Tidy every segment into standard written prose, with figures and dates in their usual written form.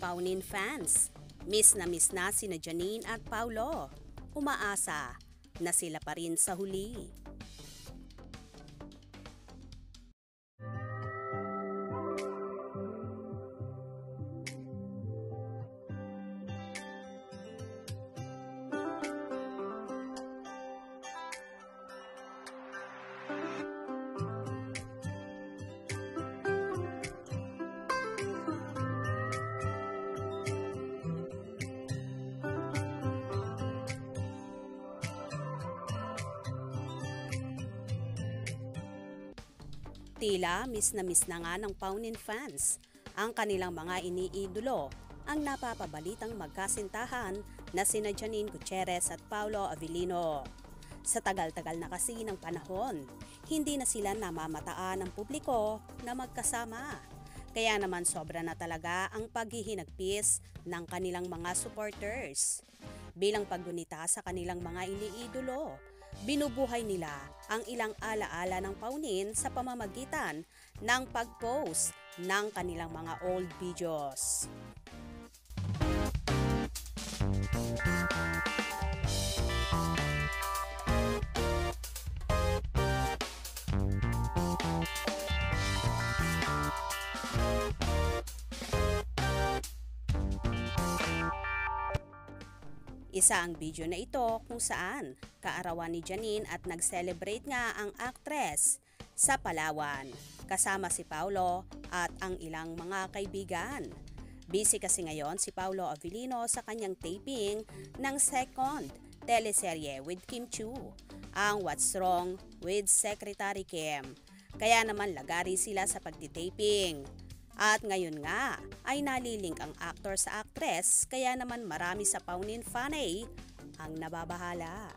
Paunin fans. Miss na sina Janine at Paulo. Umaasa na sila pa rin sa huli. Tila miss na nga ng Paunin fans ang kanilang mga iniidolo, ang napapabalitang magkasintahan na sina Janine Gutierrez at Paulo Avellino. Sa tagal-tagal na kasi ng panahon, hindi na sila namamataan ng publiko na magkasama. Kaya naman sobra na talaga ang paghihinagpis ng kanilang mga supporters. Bilang paggunita sa kanilang mga iniidolo, binubuhay nila ang ilang alaala ng Paunin sa pamamagitan ng pag-post ng kanilang mga old videos. Isa ang video na ito kung saan kaarawan ni Janine at nag-celebrate nga ang actress sa Palawan kasama si Paulo at ang ilang mga kaibigan. Busy kasi ngayon si Paulo Avellino sa kanyang taping ng second teleserye with Kim Chiu, ang What's Wrong with Secretary Kim. Kaya naman lagari sila sa pagtitaping. At ngayon nga ay nalilink ang actor sa actress, kaya naman marami sa Paunin fanay ang nababahala.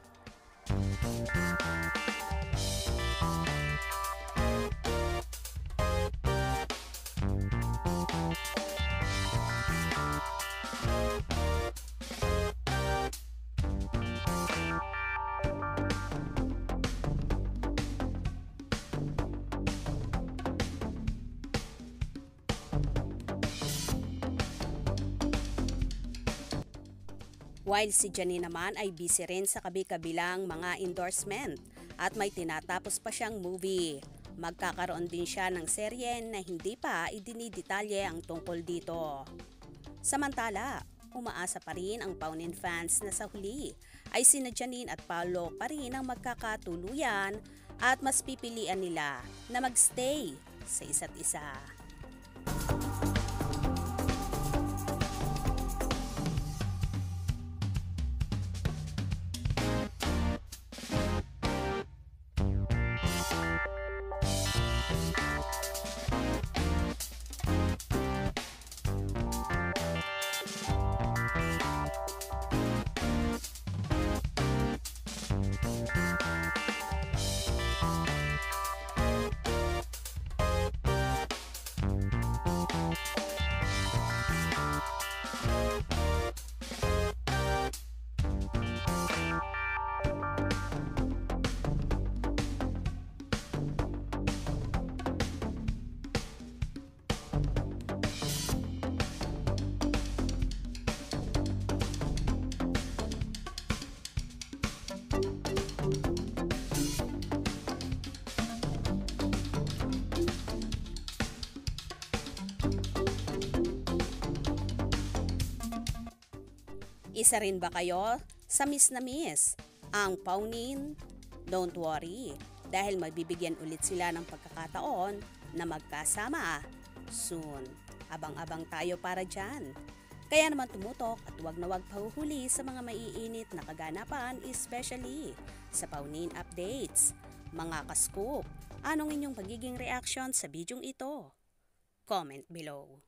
While si Janine naman ay busy rin sa kabi-kabilang mga endorsement at may tinatapos pa siyang movie. Magkakaroon din siya ng serye na hindi pa idinidetalye ang tungkol dito. Samantala, umaasa pa rin ang Paunin fans na sa huli ay sina Janine at Paulo pa rin ang magkakatuluyan at mas pipilian nila na magstay sa isa't isa. Isa rin ba kayo sa miss na miss ang Paunin? Don't worry, dahil magbibigyan ulit sila ng pagkakataon na magkasama soon. Abang-abang tayo para dyan. Kaya naman tumutok at wag na wag pahuhuli sa mga maiinit na kaganapan, especially sa Paunin updates. Mga ka-scoop, anong inyong pagiging reaction sa bidyong ito? Comment below.